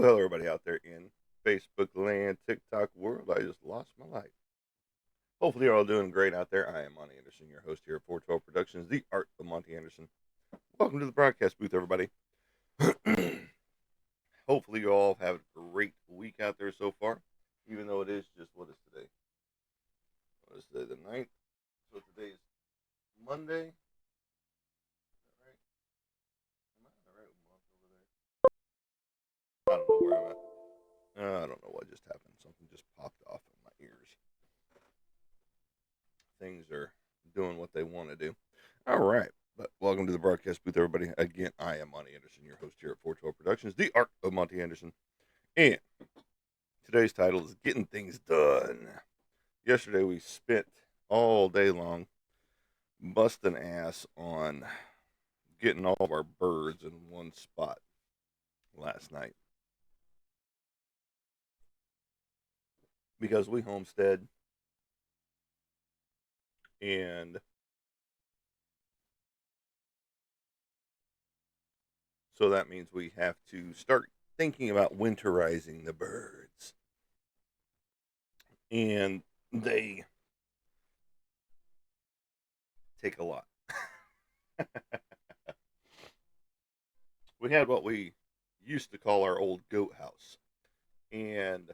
Hello, everybody out there in Facebook land, TikTok world. I just lost my life. Hopefully, you're all doing great out there. I am Monty Anderson, your host here at 412 Productions, the art of Monty Anderson. Welcome to the broadcast booth, everybody. Hopefully, you all have a great week out there so far, even though it is just, what is today? What is today, the 9th? So today is Monday. Is that right? Am I in the right month over there? I don't know where I'm at. I don't know what just happened. Something just popped off in my ears. Things are doing what they want to do. All right. But welcome to the broadcast booth, everybody. Again, I am Monty Anderson, your host here at 412 Productions, the art of Monty Anderson. And today's title is Getting Things Done. Yesterday, we spent all day long busting ass on getting all of our birds in one spot last night. Because we homestead, and so that means we have to start thinking about winterizing the birds. And they take a lot. We had what we used to call our old goat house. And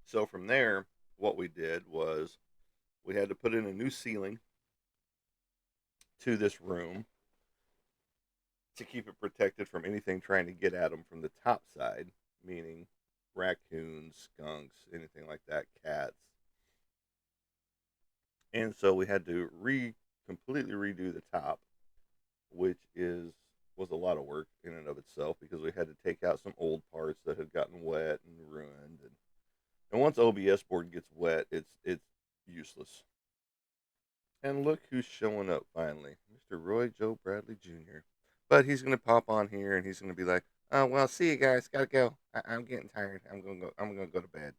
so from there, what we did was we had to put in a new ceiling to this room to keep it protected from anything trying to get at them from the top side, meaning raccoons, skunks, anything like that, cats. And so we had to completely redo the top, which was a lot of work in and of itself because we had to take out some old parts that had gotten wet and ruined. And once OBS board gets wet, it's useless. And look who's showing up finally, Mr. Roy Joe Bradley Jr. But he's gonna pop on here and he's gonna be like, "Oh well, see you guys. Gotta go. I'm getting tired. I'm gonna go. I'm gonna go to bed."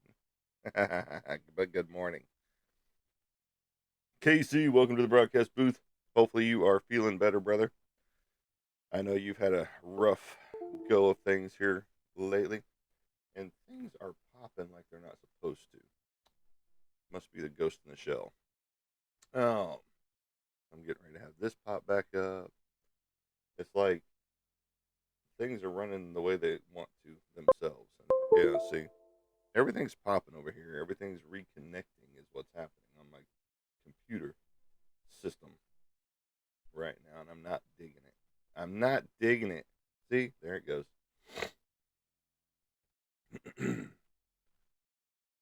But good morning, KC. Welcome to the broadcast booth. Hopefully you are feeling better, brother. I know you've had a rough go of things here lately, and things are popping like they're not supposed to. Must be the ghost in the shell. Oh, I'm getting ready to have this pop back up. It's like things are running the way they want to themselves. And yeah, see, everything's popping over here. Everything's reconnecting is what's happening on my computer system right now, and I'm not digging it. I'm not digging it. See, there it goes.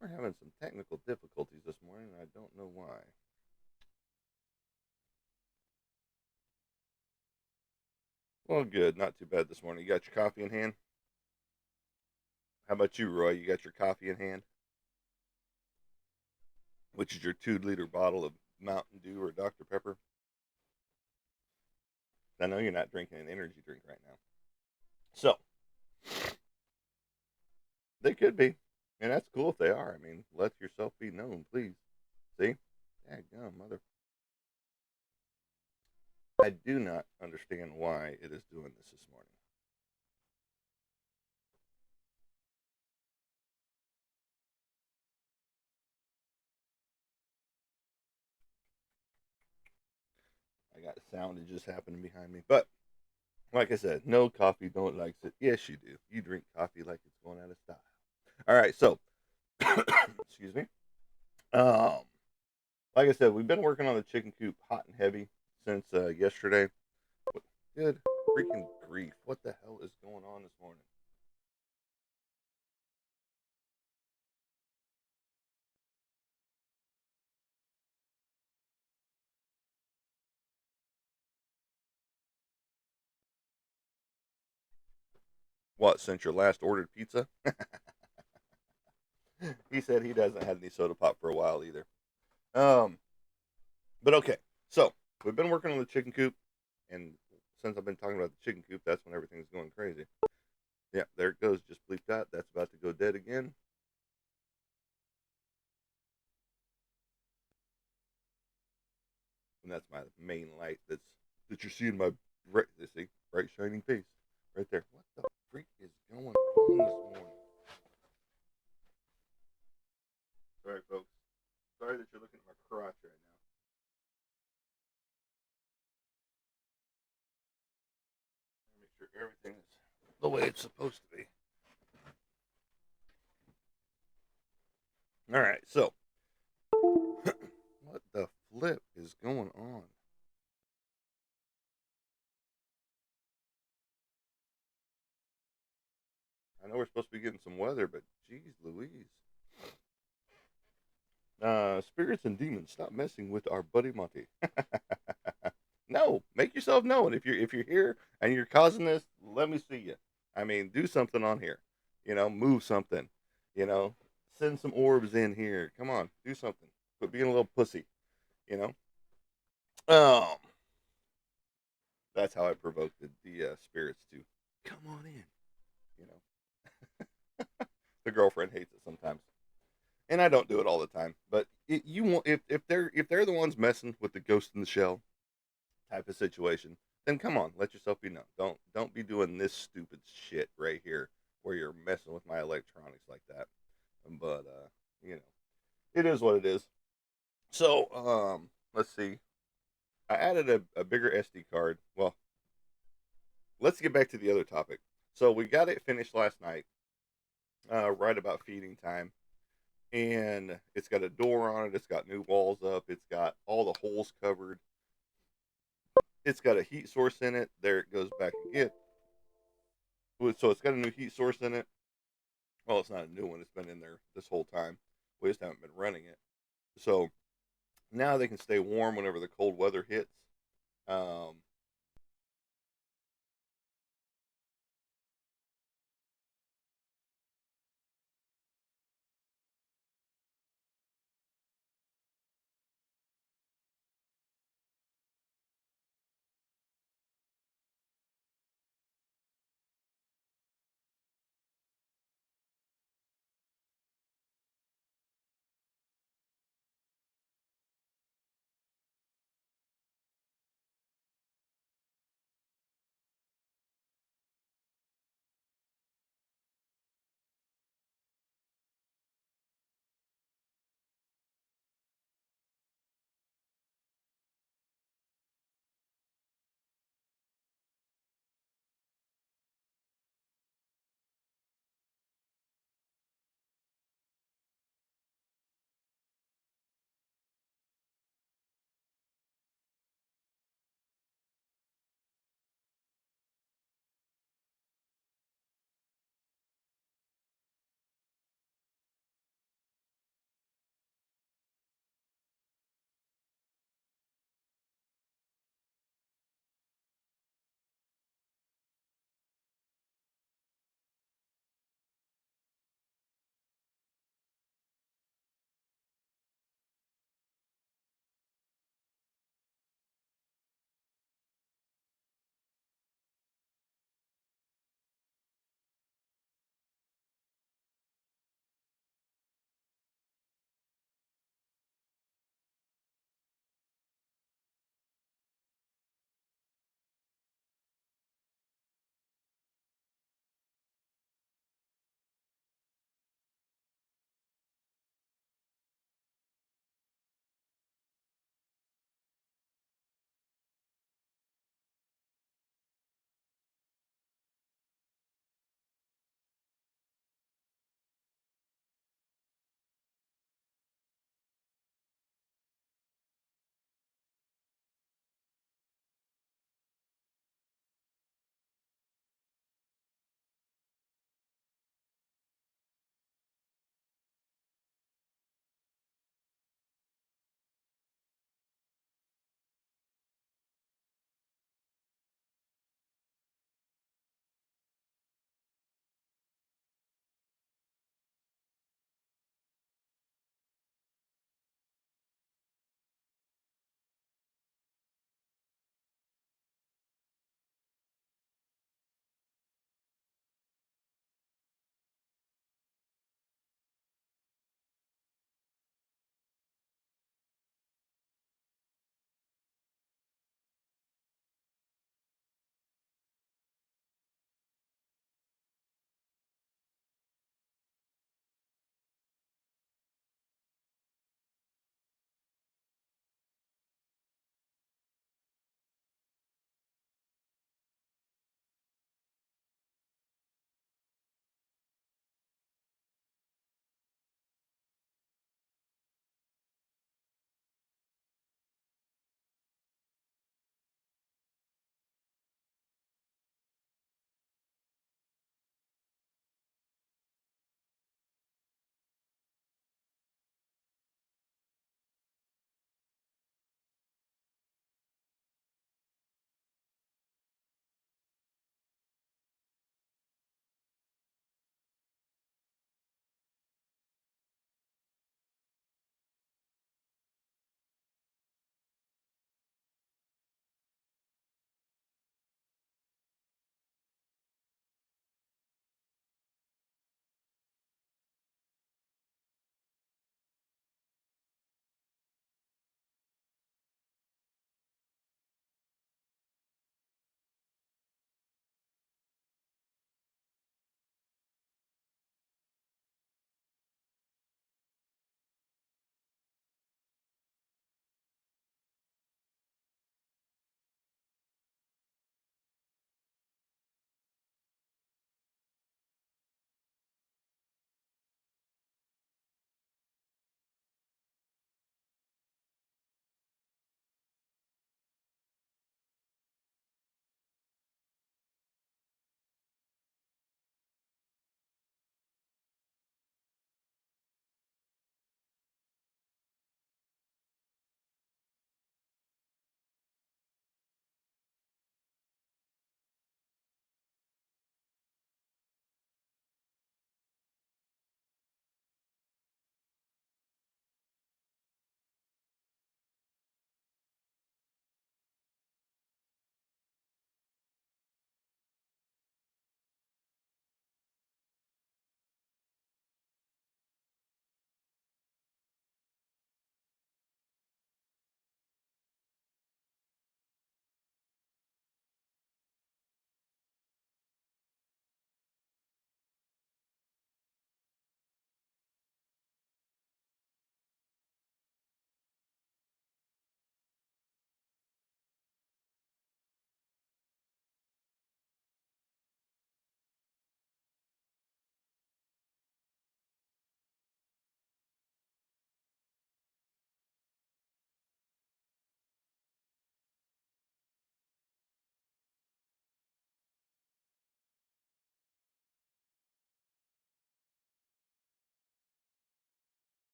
We're having some technical difficulties this morning, and I don't know why. Well, good. Not too bad this morning. You got your coffee in hand? How about you, Roy? You got your coffee in hand? Which is your 2 liter bottle of Mountain Dew or Dr. Pepper? I know you're not drinking an energy drink right now. So, they could be. And that's cool if they are. I mean, let yourself be known, please. See? Daggum, mother. I do not understand why it is doing this morning. I got sound that just happened behind me. But, like I said, no coffee, don't likes it. Yes, you do. You drink coffee like it's going out of style. All right, so, excuse me. Um, like I said, we've been working on the chicken coop hot and heavy since yesterday. Good freaking grief. What the hell is going on this morning? What, since your last ordered pizza? He said he doesn't have any soda pop for a while either. Um, but okay. So, we've been working on the chicken coop, and since I've been talking about the chicken coop, that's when everything's going crazy. Yeah, there it goes. Just bleeped out. That's about to go dead again. And that's my main light that you're seeing my bright, you see, bright shining face right there. What the freak is going on this morning? Sorry, folks. Sorry that you're looking at my crotch right now. Make sure everything is the way it's supposed to be. All right, so what the flip is going on? I know we're supposed to be getting some weather, but geez Louise. Spirits and demons, stop messing with our buddy Monty. No, make yourself known. If you're here and you're causing this, let me see you. I mean, do something on here. Move something. You know, send some orbs in here. Come on, do something. Quit being a little pussy. You know. Um, that's how I provoked the spirits to come on in. You know, the girlfriend hates it sometimes, and I don't do it all the time. But you want if they're the ones messing with the ghost in the shell type of situation, then come on, let yourself be known. Don't be doing this stupid shit right here where you're messing with my electronics like that. But you know, it is what it is. So let's see. I added a bigger SD card. Well, let's get back to the other topic. So we got it finished last night, right about feeding time, and it's got a door on it. It's got new walls up. It's got all the holes covered. It's got a heat source in it. There it goes back again. So it's got a new heat source in it. Well, it's not a new one. It's been in there this whole time. We just haven't been running it. So now they can stay warm whenever the cold weather hits. Um,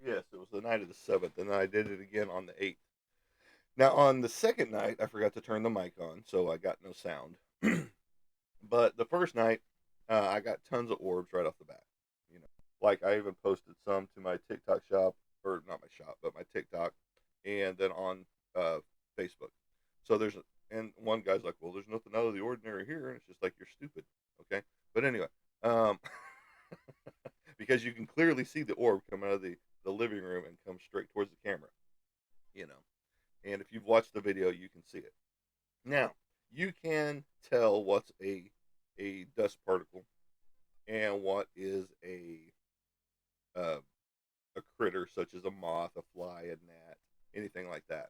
Yes, it was the night of the 7th, and then I did it again on the 8th. Now, on the second night, I forgot to turn the mic on, so I got no sound. But the first night, I got tons of orbs right off the bat. You know, like I even posted some to my TikTok shop, or not my shop, but my TikTok, and then on uh, Facebook. So and one guy's like, "Well, there's nothing out of the ordinary here," and it's just like, "You're stupid." Okay, but anyway, um, because you can clearly see the orb come out of the living room and come straight towards the camera. You know, and if you've watched the video, you can see it. Now, you can tell what's a dust particle and what is uh, a critter such as a moth, a fly, a gnat, anything like that.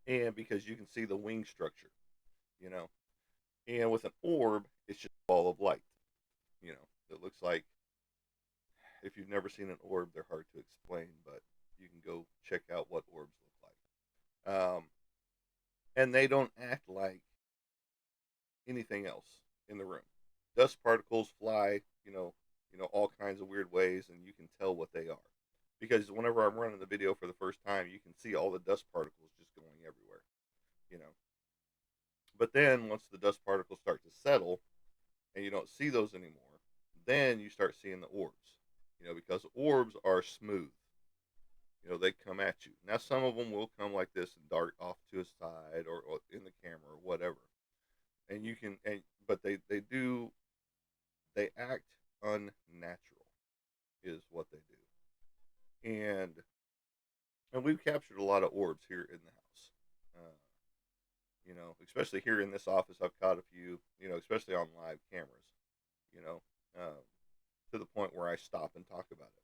And because you can see the wing structure, you know. And with an orb, it's just a ball of light, you know. It looks like, if you've never seen an orb, they're hard to explain, but you can go check out what orbs look like. And they don't act like anything else in the room. Dust particles fly, all kinds of weird ways, and you can tell what they are. Because whenever I'm running the video for the first time, you can see all the dust particles just going everywhere, you know. But then once the dust particles start to settle and you don't see those anymore, then you start seeing the orbs, because orbs are smooth. They come at you. Now, some of them will come like this and dart off to a side or in the camera or whatever. And you can, but they act unnatural, is what they do. And we've captured a lot of orbs here in the house. Especially here in this office, I've caught a few, especially on live cameras, you know, uh, to the point where I stop and talk about it,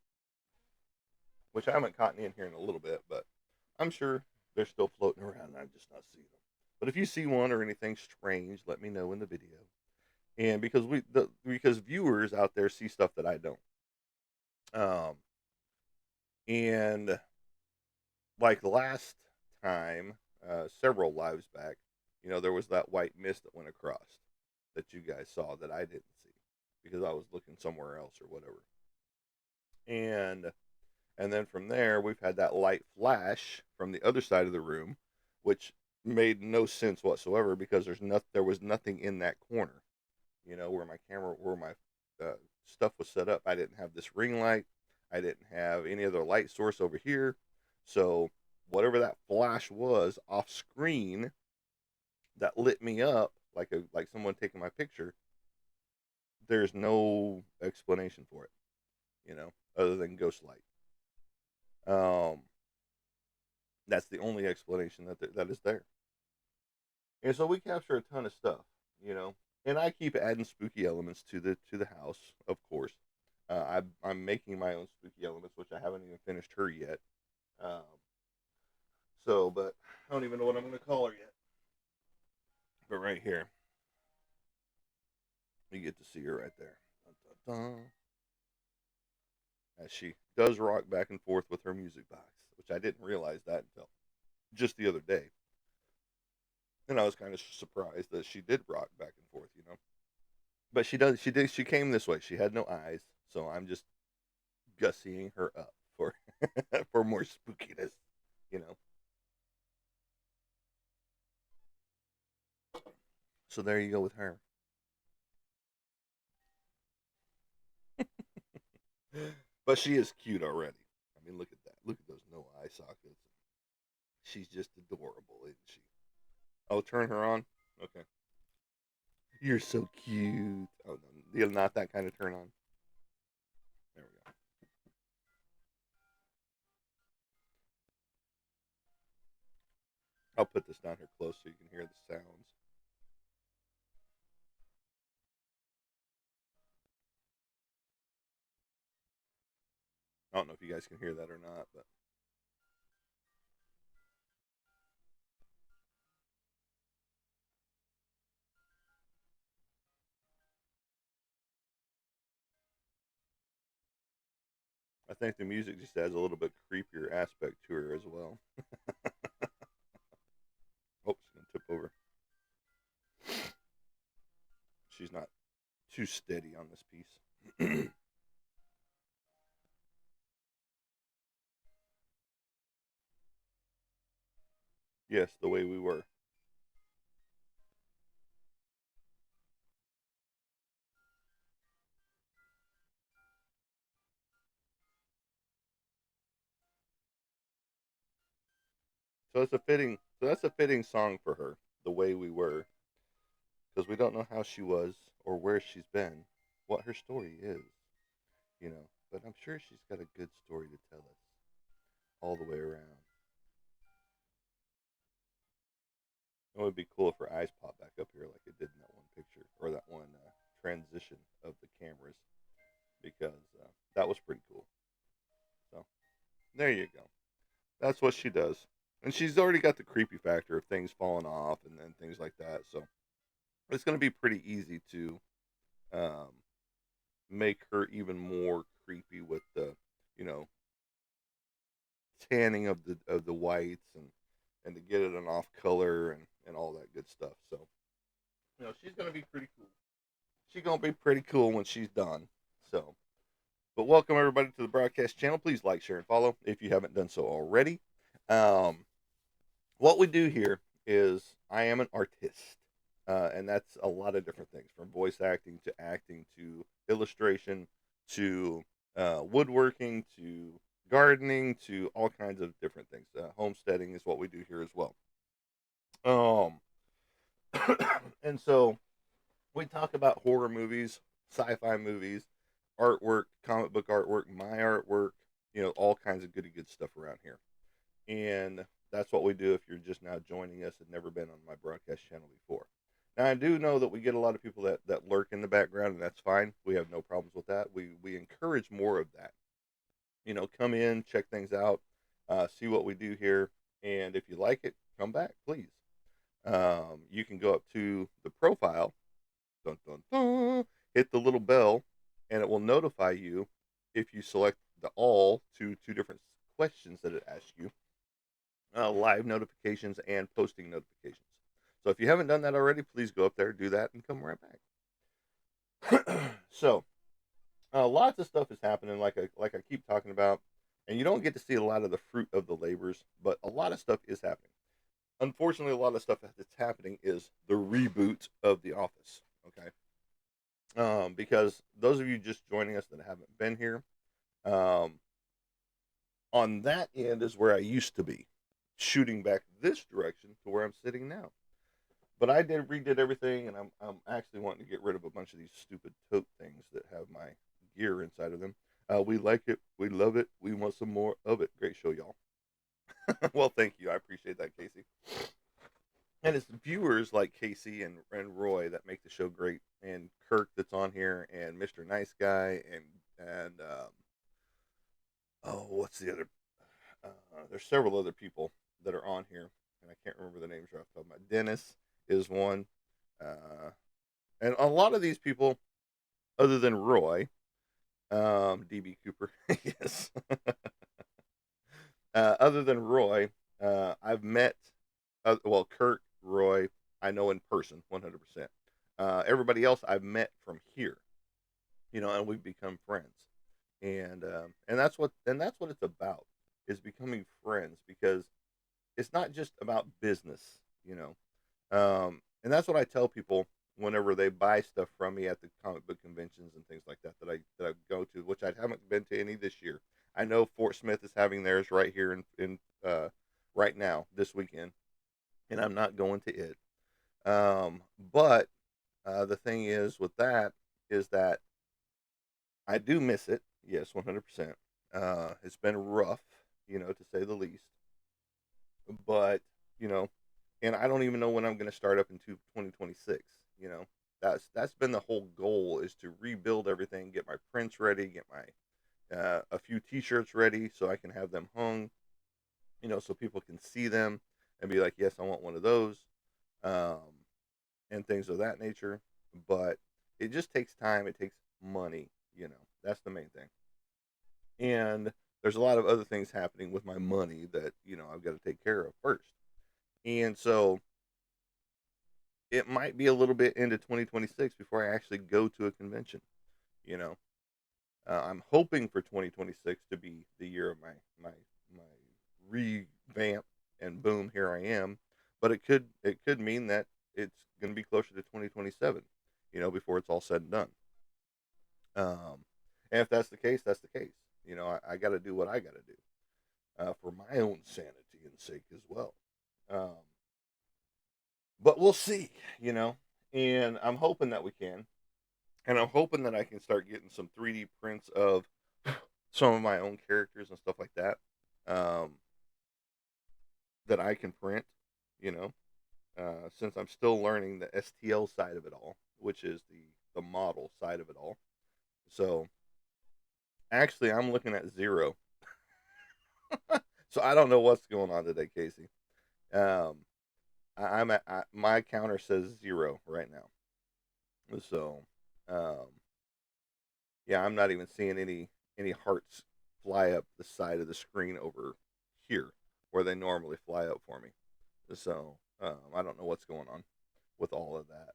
which I haven't caught any in here in a little bit, but I'm sure they're still floating around and I've just not seen them. But if you see one or anything strange, let me know in the video. And because viewers out there see stuff that I don't. Um, and like last time, several lives back, there was that white mist that went across that you guys saw that I didn't see because I was looking somewhere else or whatever. And then from there, we've had that light flash from the other side of the room, which made no sense whatsoever because there was nothing in that corner, where my stuff was set up. I didn't have this ring light. I didn't have any other light source over here. So whatever that flash was off screen that lit me up like someone taking my picture, there's no explanation for it, other than ghost light. Um, that's the only explanation that is there. And so we capture a ton of stuff, and I keep adding spooky elements to the house, of course. I'm making my own spooky elements, which I haven't even finished her yet. Um, but I don't even know what I'm going to call her yet. But right here, you get to see her right there. Dun, dun, dun. As she does rock back and forth with her music box, which I didn't realize that until just the other day. And I was kind of surprised that she did rock back and forth, But she came this way. She had no eyes, so I'm just gussying her up for for more spookiness, you know. So there you go with her. But she is cute already. I mean, look at that. Look at those no eye sockets. She's just adorable, isn't she? Oh, turn her on. Okay. You're so cute. Oh no, you're not that kind of turn on. There we go. I'll put this down here close so you can hear the sounds. I don't know if you guys can hear that or not, but I think the music just adds a little bit creepier aspect to her as well. Oh, she's gonna tip over. She's not too steady on this piece. Yes, the way we were. So it's a fitting. So that's a fitting song for her, the way we were, because we don't know how she was or where she's been, what her story is, you know. But I'm sure she's got a good story to tell us all the way around. It would be cool if her eyes pop back up here like it did in that one picture or that one transition of the cameras, because that was pretty cool. So there you go. That's what she does. And she's already got the creepy factor of things falling off and then things like that. So it's going to be pretty easy to um, make her even more creepy with the, you know, tanning of the whites and to get it an off color and all that good stuff. So she's going to be pretty cool. She's going to be pretty cool when she's done. So, but welcome everybody to the broadcast channel. Please like, share, and follow if you haven't done so already. Um, what we do here is I am an artist, and that's a lot of different things, from voice acting to illustration to woodworking to gardening to all kinds of different things. Homesteading is what we do here as well. Um, and so we talk about horror movies, sci-fi movies, artwork, comic book artwork, my artwork, all kinds of goody good stuff around here. And that's what we do if you're just now joining us and never been on my broadcast channel before. Now, I do know that we get a lot of people that lurk in the background, and that's fine. We have no problems with that. We encourage more of that. Come in, check things out, see what we do here, and if you like it, come back, please. You can go up to the profile, dun, dun, dun, hit the little bell, and it will notify you if you select the all to two different questions that it asks you, live notifications and posting notifications. So if you haven't done that already, please go up there, do that, and come right back. So lots of stuff is happening, like I keep talking about, and you don't get to see a lot of the fruit of the labors, but a lot of stuff is happening. Unfortunately, a lot of stuff that's happening is the reboot of The Office. Okay, because those of you just joining us that haven't been here, um, on that end is where I used to be, shooting back this direction to where I'm sitting now. But I redid everything, and I'm actually wanting to get rid of a bunch of these stupid tote things that have my gear inside of them. We like it, we love it, we want some more of it. Great show, y'all. Well, thank you, I appreciate that, Casey. And it's viewers like Casey and Roy that make the show great, and Kirk that's on here, and Mr. Nice Guy, and oh, what's the other? There's several other people that are on here, and I can't remember the names right off the top of my. Dennis is one, uh, and a lot of these people, other than Roy, DB Cooper, yes. Other than Roy, I've met, well, Kurt, Roy, I know in person, 100%. Everybody else I've met from here, and we've become friends, and that's what it's about, is becoming friends, because it's not just about business, you know. And that's what I tell people whenever they buy stuff from me at the comic book conventions and things like that I go to, which I haven't been to any this year. I know Fort Smith is having theirs right here in right now this weekend, and I'm not going to it. But the thing is with that is that I do miss it. Yes, 100%. It's been rough, to say the least. But you know, and I don't even know when I'm going to start up into 2026. You know, that's been the whole goal, is to rebuild everything, get my prints ready, get my a few T-shirts ready so I can have them hung. So people can see them and be like, yes, I want one of those, um, and things of that nature. But it just takes time. It takes money. That's the main thing. And there's a lot of other things happening with my money that I've got to take care of first. And so it might be a little bit into 2026 before I actually go to a convention. You know, I'm hoping for 2026 to be the year of my revamp and boom, here I am. But it could mean that it's going to be closer to 2027, before it's all said and done. Um, and if that's the case, that's the case. I got to do what I got to do for my own sanity and sake as well. Um, but we'll see, and I'm hoping that we can. And I'm hoping that I can start getting some 3D prints of some of my own characters and stuff like that, um, that I can print, you know, since I'm still learning the STL side of it all, which is the model side of it all. So actually, I'm looking at zero. So I don't know what's going on today, Casey. Um, my counter says zero right now. So, um, yeah, I'm not even seeing any hearts fly up the side of the screen over here where they normally fly up for me. So I don't know what's going on with all of that.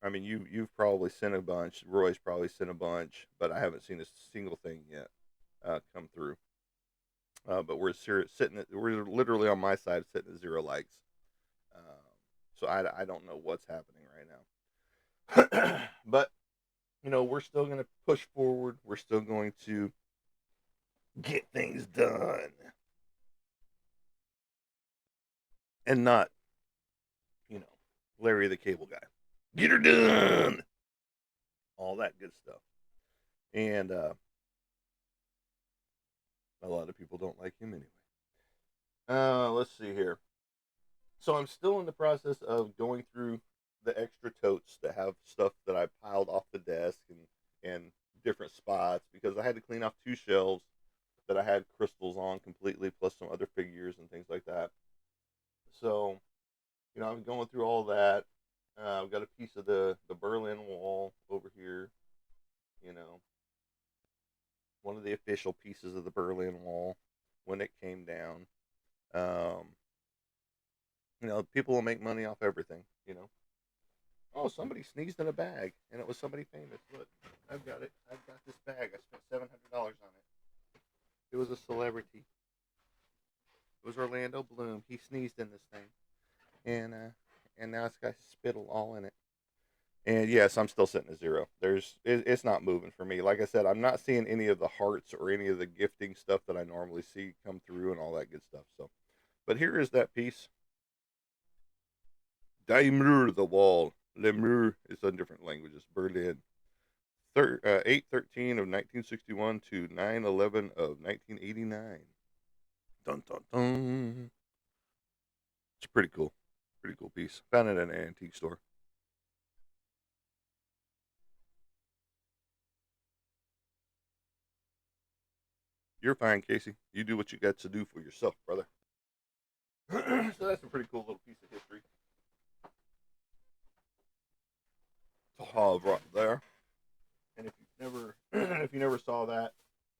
I mean, you've probably sent a bunch. Roy's probably sent a bunch, but I haven't seen a single thing yet come through. But we're literally on my side sitting at zero likes. Um, so I don't know what's happening right now. But we're still going to push forward. We're still going to get things done and not, you know, Larry the Cable Guy. Get her done. All that good stuff. And a lot of people don't like him anyway. Let's see here. So I'm still in the process of going through the extra totes that have stuff that I piled off the desk and different spots because I had to clean off 2 shelves that I had crystals on completely, plus some other figures and things like that. So, I'm going through all that. I've got a piece of the Berlin Wall over here. You know, one of the official pieces of the Berlin Wall when it came down. Um, people will make money off everything. Oh, somebody sneezed in a bag, and it was somebody famous. Look, I've got it. I've got this bag. I spent $700 on it. It was a celebrity. It was Orlando Bloom. He sneezed in this thing, and now it's got spittle all in it. And yes, I'm still sitting at zero. It's not moving for me. Like I said, I'm not seeing any of the hearts or any of the gifting stuff that I normally see come through and all that good stuff. So, but here is that piece. Daimler the wall. Lemur is in different languages. Berlin. 8/13 of 1961 to 9/11 of 1989. Dun dun dun. It's pretty cool. Pretty cool piece. Found it at an antique store. You're fine, Casey. You do what you got to do for yourself, brother. So that's a pretty cool little piece of history to have right there. And if you never, if you never saw that,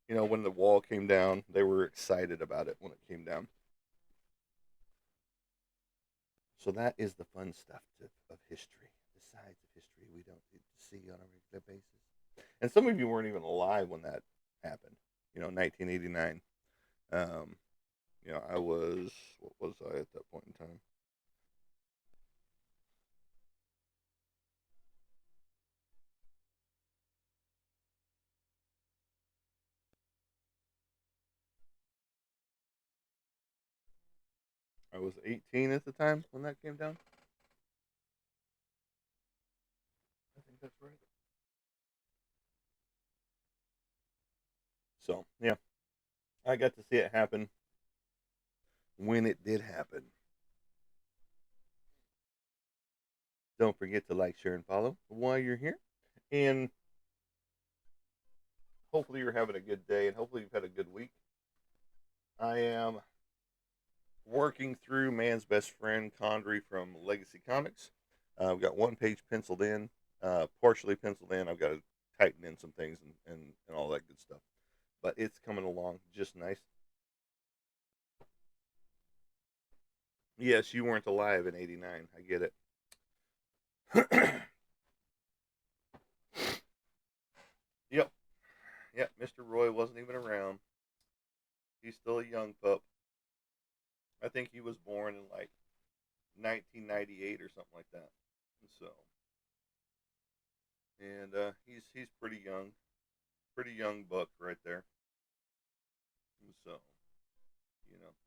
when the wall came down, they were excited about it when it came down. So that is the fun stuff of history, the sides of history we don't get to see on a regular basis. And some of you weren't even alive when that happened. 1989. Um, I was, what was I at that point in time? I was 18 at the time when that came down. I think that's right. So, yeah, I got to see it happen when it did happen. Don't forget to like, share, and follow while you're here. And hopefully you're having a good day and hopefully you've had a good week. I am working through Man's Best Friend Condry from Legacy Comics. I've got one page penciled in, partially penciled in. I've got to tighten in some things and all that good stuff. But it's coming along just nice. Yes, you weren't alive in '89. I get it. Yep. Yep. Mr. Roy wasn't even around. He's still a young pup. I think he was born in like 1998 or something like that. So, and he's pretty young buck right there. So,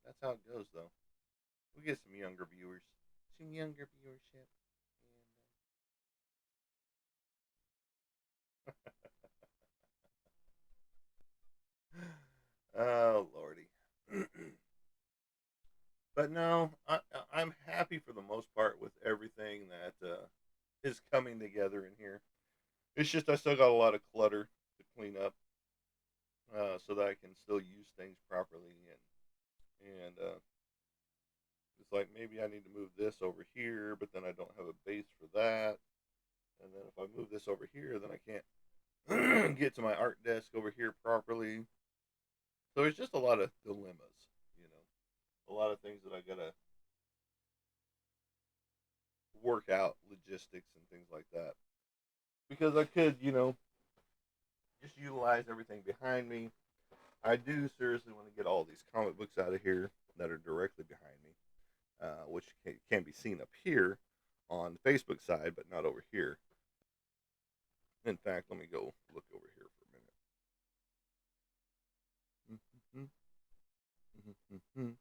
that's how it goes though. We get some younger viewers, some younger viewership, and oh lordy. But no, I'm happy for the most part with everything that is coming together in here. It's just I still got a lot of clutter to clean up, so that I can still use things properly, and it's like maybe I need to move this over here, but then I don't have a base for that, and then if I move this over here, then I can't get to my art desk over here properly. So it's just a lot of dilemmas, you know, a lot of things that I gotta work out, logistics and things like that. Because I could, just utilize everything behind me. I do seriously want to get all these comic books out of here that are directly behind me, which can be seen up here on the Facebook side, but not over here. In fact, let me go look over here for a minute.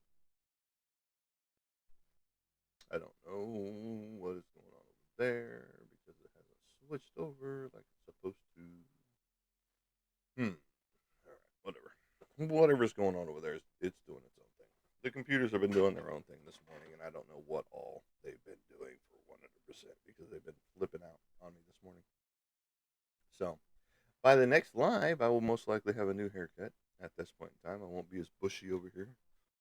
I don't know what is going on over there because it hasn't switched over like it's supposed to. All right, whatever. Whatever's going on over there, it's doing its own thing. The computers have been doing their own thing this morning, and I don't know what all they've been doing for 100% because they've been flipping out on me this morning. So, by the next live, I will most likely have a new haircut. At this point in time, I won't be as bushy over here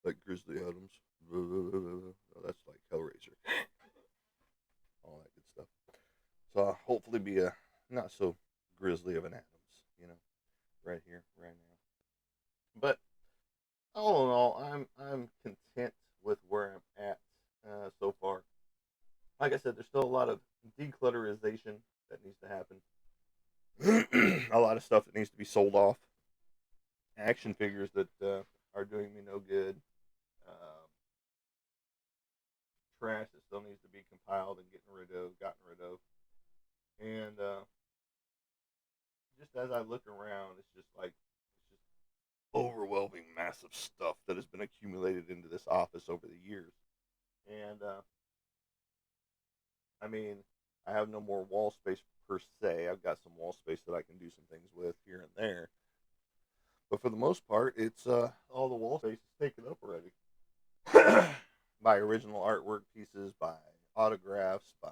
like Grizzly Adams. Oh, that's like Hellraiser. All that good stuff. So I'll hopefully be a not so grizzly of an Adams, right here, right now. But all in all, I'm content with where I'm at so far. Like I said, there's still a lot of declutterization that needs to happen. A lot of stuff that needs to be sold off. Action figures that are doing me no good. Um, Trash that still needs to be compiled and gotten rid of. And just as I look around, it's just overwhelming, massive stuff that has been accumulated into this office over the years. And I mean, I have no more wall space per se. I've got some wall space that I can do some things with here and there. But for the most part, it's all the wall space is taken up already by original artwork pieces, by autographs, by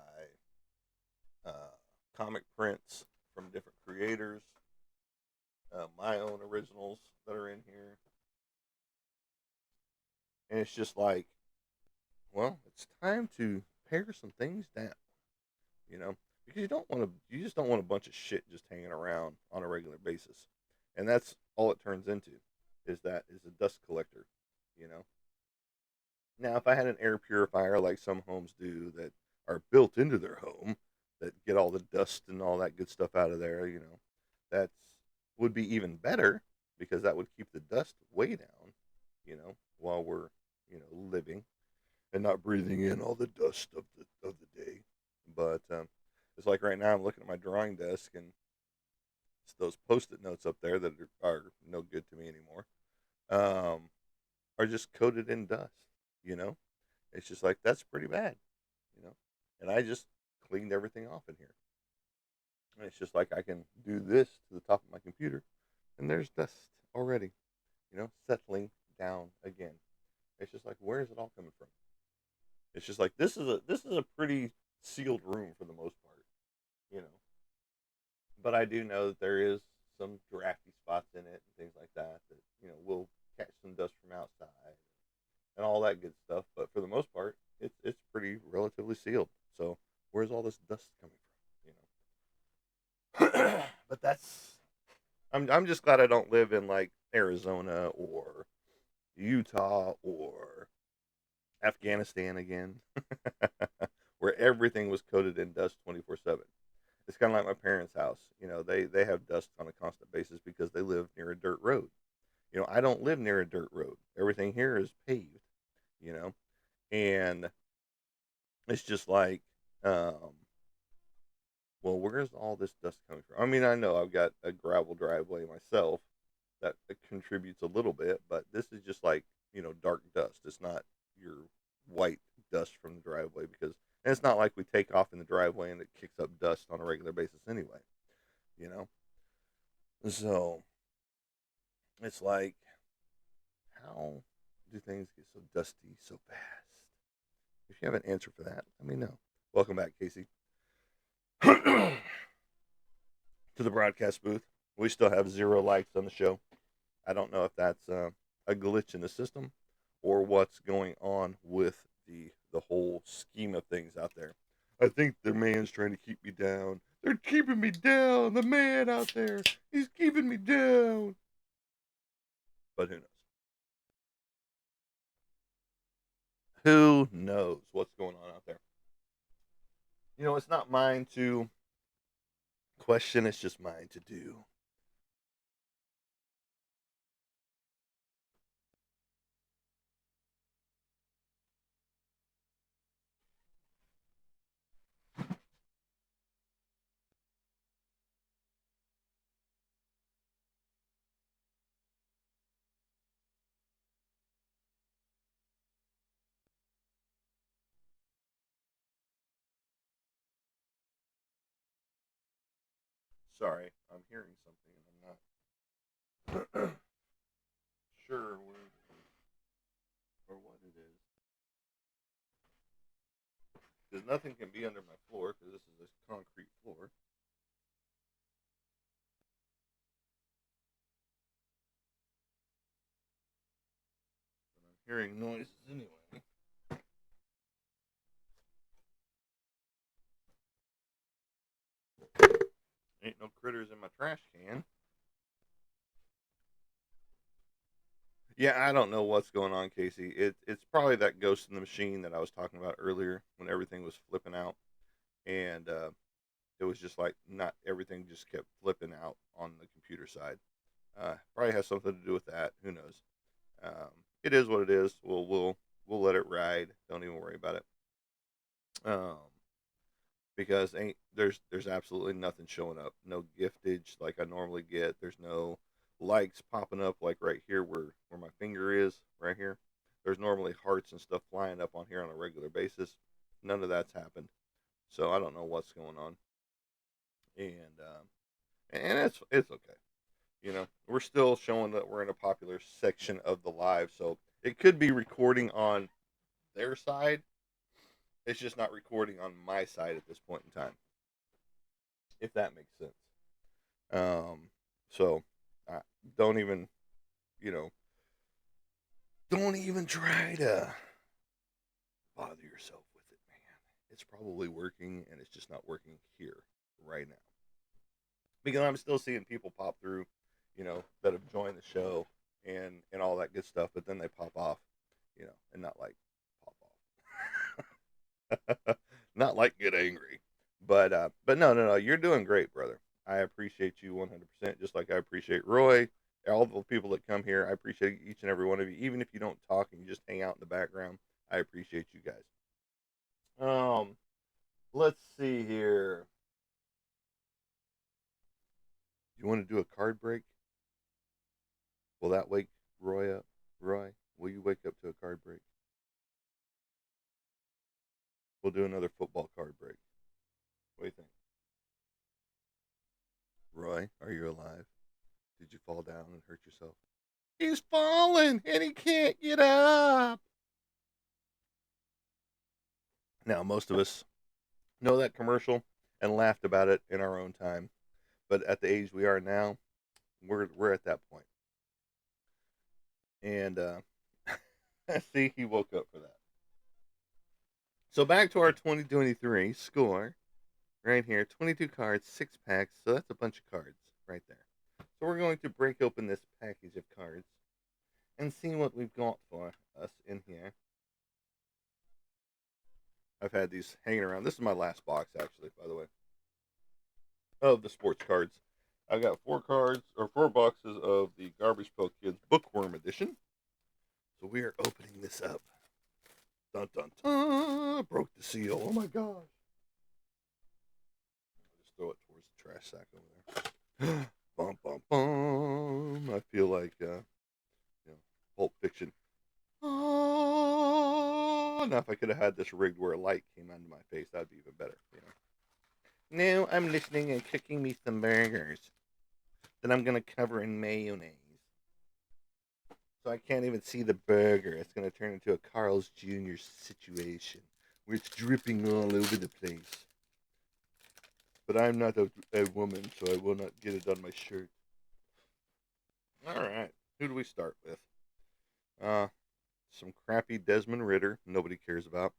uh, comic prints from different creators, my own originals that are in here, and it's just like, well, it's time to pare some things down, you know, because you just don't want a bunch of shit just hanging around on a regular basis, and that's all it turns into, is a dust collector, you know. Now, if I had an air purifier like some homes do that are built into their home that get all the dust and all that good stuff out of there, that's would be even better because that would keep the dust way down, while we're, living and not breathing in all the dust of the day. But it's like right now I'm looking at my drawing desk and it's those post-it notes up there that are no good to me anymore. Um, are just coated in dust, you know? It's just like that's pretty bad, you know. And I just cleaned everything off in here. And it's just like I can do this to the top of my computer and there's dust already, settling down again. It's just like where is it all coming from? It's just like this is a pretty sealed room for the most part, you know. But I do know that there is some drafty spots in it and things like that will catch some dust from outside and all that good stuff. But for the most part, it's pretty relatively sealed. So where's all this dust coming from? But I'm just glad I don't live in like Arizona or Utah or Afghanistan again, where everything was coated in dust 24/7. It's kind of like my parents' house. They have dust on a constant basis because they live near a dirt road. I don't live near a dirt road. Everything here is paved, you know, and it's just like, um, well, where's all this dust coming from? I mean, I know I've got a gravel driveway myself that contributes a little bit, but this is just like, dark dust. It's not your white dust from the driveway and it's not like we take off in the driveway and it kicks up dust on a regular basis anyway, you know? So it's like, how do things get so dusty so fast? If you have an answer for that, let me know. Welcome back, Casey, to the broadcast booth. We still have 0 likes on the show. I don't know if that's a glitch in the system or what's going on with the whole scheme of things out there. I think the man's trying to keep me down. They're keeping me down. The man out there, he's keeping me down. But who knows? Who knows what's going on out there? It's not mine to question, it's just mine to do. Sorry, I'm hearing something and I'm not sure where or what it is. Because nothing can be under my floor because this is a concrete floor. But I'm hearing noises anyway. Ain't no critters in my trash can. Yeah, I don't know what's going on, Casey. It's probably that ghost in the machine that I was talking about earlier when everything was flipping out. And it was just like not everything just kept flipping out on the computer side. Probably has something to do with that. Who knows? It is what it is. We'll let it ride. Don't even worry about it. Um, because ain't there's absolutely nothing showing up. No giftage like I normally get. There's no likes popping up like right here where my finger is right here. There's normally hearts and stuff flying up on here on a regular basis. None of that's happened. So I don't know what's going on. And it's okay. We're still showing that we're in a popular section of the live, so it could be recording on their side. It's just not recording on my side at this point in time, if that makes sense. Um, so uh, don't even, you know, don't even try to bother yourself with it, man. It's probably working, and it's just not working here right now because I'm still seeing people pop through, that have joined the show and all that good stuff, but then they pop off, and not like pop off, not like get angry, but no, you're doing great, brother. I appreciate you 100%, just like I appreciate Roy, all the people that come here. I appreciate each and every one of you, even if you don't talk and you just hang out in the background. I appreciate you guys. Um, let's see here. You want to do a card break? Will that wake Roy up? Roy, will you wake up to a card break? We'll do another football card break. What do you think? Roy, are you alive? Did you fall down and hurt yourself? He's fallen and he can't get up. Now, most of us know that commercial and laughed about it in our own time. But at the age we are now, we're at that point. And see, he woke up for that. So back to our 2023 score right here. 22 cards, 6 packs. So that's a bunch of cards right there. So we're going to break open this package of cards and see what we've got for us in here. I've had these hanging around. This is my last box, actually, by the way, of the sports cards. I got 4 boxes of the Garbage Pail Kids Bookworm Edition. So we are opening this up. Dun dun dun! Broke the seal. Oh my gosh! I'll just throw it towards the trash sack over there. Bum bum bum! I feel like Pulp Fiction. Oh, now if I could have had this rigged where a light came onto my face, that'd be even better. Now I'm listening and cooking me some burgers that I'm gonna cover in mayonnaise. So I can't even see the burger. It's gonna turn into a Carl's Jr. situation where it's dripping all over the place. But I'm not a woman, so I will not get it on my shirt. All right, who do we start with? Some crappy Desmond Ritter, nobody cares about.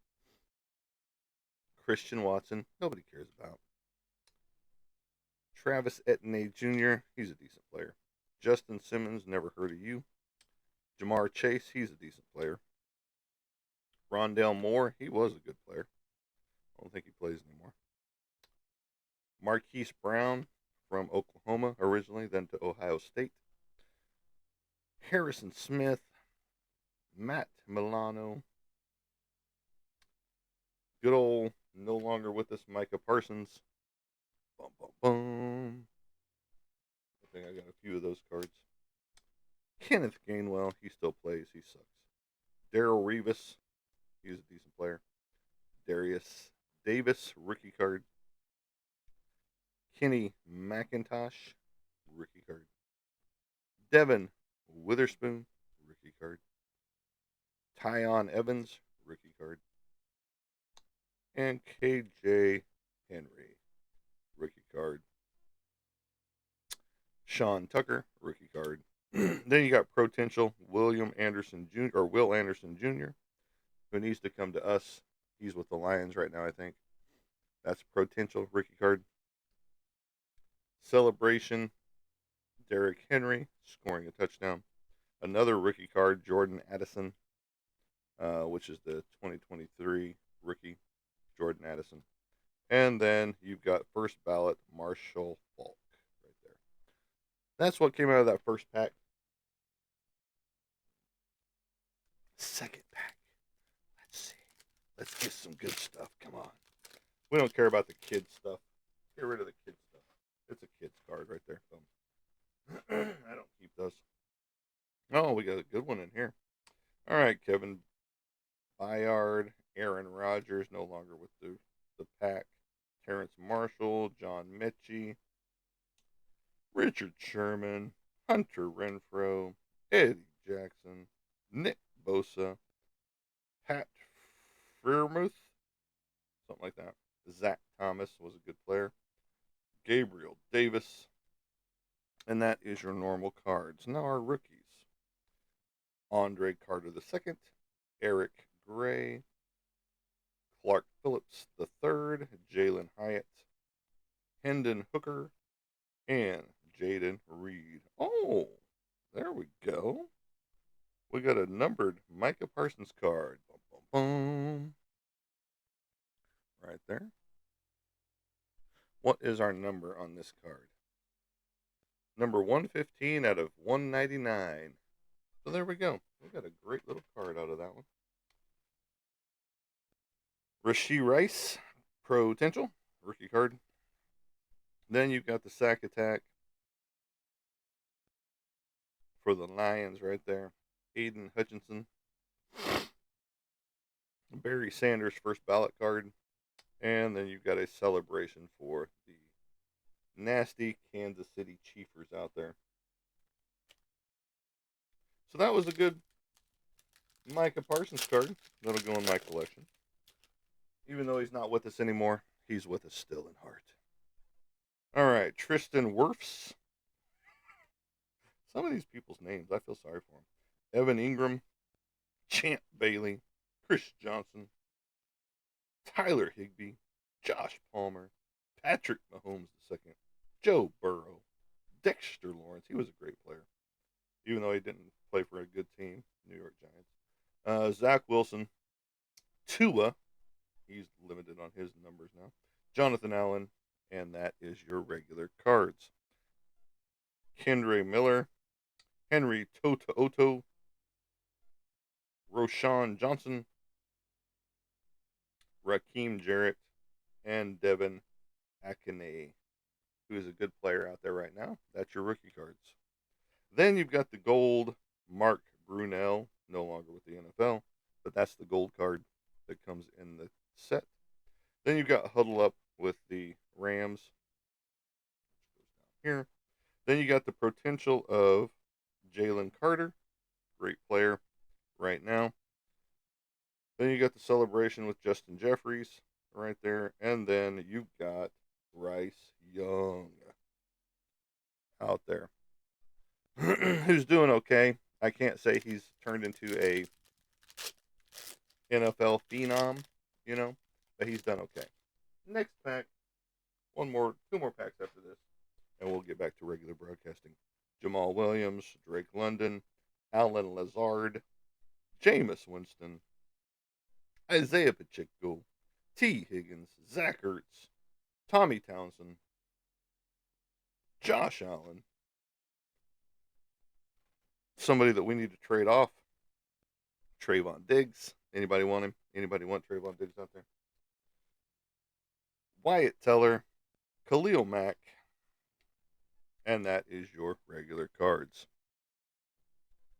Christian Watson, nobody cares about. Travis Etienne Jr., he's a decent player. Justin Simmons, never heard of you. Jamar Chase, he's a decent player. Rondale Moore, he was a good player. I don't think he plays anymore. Marquise Brown from Oklahoma originally, then to Ohio State. Harrison Smith, Matt Milano. Good old, no longer with us, Micah Parsons. Bum, bum, bum. I think I got a few of those cards. Kenneth Gainwell, he still plays. He sucks. Darrell Revis, he's a decent player. Darius Davis, rookie card. Kenny McIntosh, rookie card. Devin Witherspoon, rookie card. Tyon Evans, rookie card. And KJ Henry, rookie card. Sean Tucker, rookie card. Then you got potential Will Anderson Jr., who needs to come to us. He's with the Lions right now, I think. That's potential rookie card. Celebration, Derrick Henry scoring a touchdown. Another rookie card, Jordan Addison, which is the 2023 rookie, Jordan Addison. And then you've got first ballot Marshall Falk right there. That's what came out of that first pack. Second pack. Let's see. Let's get some good stuff. Come on. We don't care about the kid stuff. Get rid of the kid stuff. It's a kid's card right there. I don't keep those. Oh, we got a good one in here. All right, Kevin Byard, Aaron Rodgers, no longer with the pack. Terrence Marshall, John Mechie, Richard Sherman, Hunter Renfrow, Eddie Jackson, Nick Bosa, Pat Freiermuth, something like that. Zach Thomas was a good player. Gabriel Davis. And that is your normal cards. Now our rookies. Andre Carter II, Eric Gray, Clark Phillips III, Jalen Hyatt, Hendon Hooker, and Jaden Reed. Oh, there we go. We got a numbered Micah Parsons card. Boom, boom, boom. Right there. What is our number on this card? Number 115 out of 199. So there we go. We got a great little card out of that one. Rashee Rice, potential, rookie card. Then you've got the sack attack for the Lions right there. Aiden Hutchinson. Barry Sanders, first ballot card. And then you've got a celebration for the nasty Kansas City Chiefers out there. So that was a good Micah Parsons card. That'll go in my collection. Even though he's not with us anymore, he's with us still in heart. All right, Tristan Wirfs. Some of these people's names, I feel sorry for them. Evan Ingram, Champ Bailey, Chris Johnson, Tyler Higbee, Josh Palmer, Patrick Mahomes II, Joe Burrow, Dexter Lawrence. He was a great player, even though he didn't play for a good team, New York Giants. Zach Wilson, Tua. He's limited on his numbers now. Jonathan Allen, and that is your regular cards. Kendre Miller, Henry Toto, Roshan Johnson, Raheem Jarrett, and Devin Akane, who is a good player out there right now. That's your rookie cards. Then you've got the gold Mark Brunell, no longer with the NFL, but that's the gold card that comes in the set. Then you've got Huddle Up with the Rams, which goes down here. Then you got the potential of Jalen Carter, great player right now. Then you got the celebration with Justin Jeffries right there. And then you've got Bryce Young out there, who's doing okay. I can't say he's turned into a NFL phenom, you know, but he's done okay. Next pack, two more packs after this, and we'll get back to regular broadcasting. Jamal Williams, Drake London, Alan Lazard, Jameis Winston, Isaiah Pacheco, T. Higgins, Zach Ertz, Tommy Townsend, Josh Allen, somebody that we need to trade off, Trayvon Diggs. Anybody want him? Anybody want Trayvon Diggs out there? Wyatt Teller, Khalil Mack, and that is your regular cards.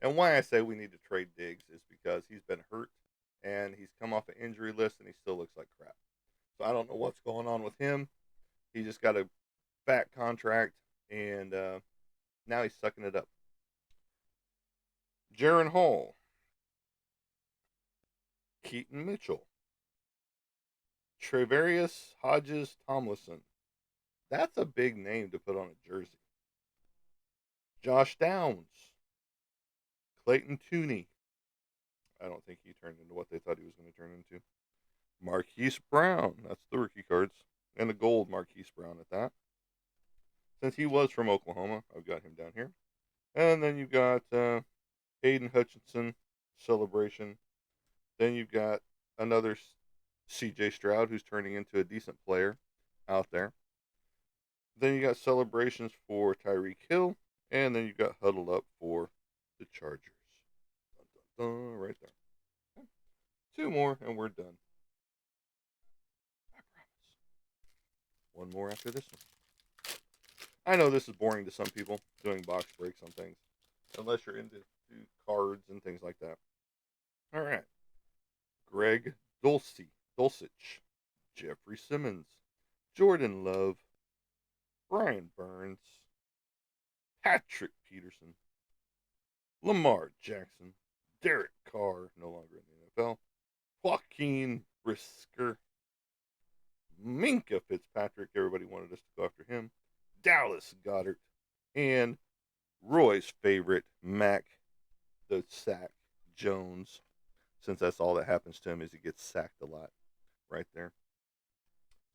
And why I say we need to trade Diggs is because he's been hurt and he's come off an injury list and he still looks like crap. So I don't know what's going on with him. He just got a fat contract and now he's sucking it up. Jaron Hall, Keaton Mitchell, Trevarius Hodges Tomlinson. That's a big name to put on a jersey. Josh Downs, Clayton Tooney. I don't think he turned into what they thought he was going to turn into. Marquise Brown. That's the rookie cards. And the gold Marquise Brown at that. Since he was from Oklahoma, I've got him down here. And then you've got Aiden Hutchinson, celebration. Then you've got another CJ Stroud who's turning into a decent player out there. Then you got celebrations for Tyreek Hill. And then you've got huddled up for the Chargers. Dun, dun, dun, right there. Okay. Two more and we're done. I promise. One more after this one. I know this is boring to some people, doing box breaks on things. Unless you're into cards and things like that. All right. Greg Dulcich, Jeffrey Simmons, Jordan Love, Brian Burns, Patrick Peterson, Lamar Jackson, Derek Carr, no longer in the NFL, Joaquin Brisker, Minka Fitzpatrick, everybody wanted us to go after him, Dallas Goddard, and Roy's favorite, Mac the Sack Jones, since that's all that happens to him is he gets sacked a lot right there.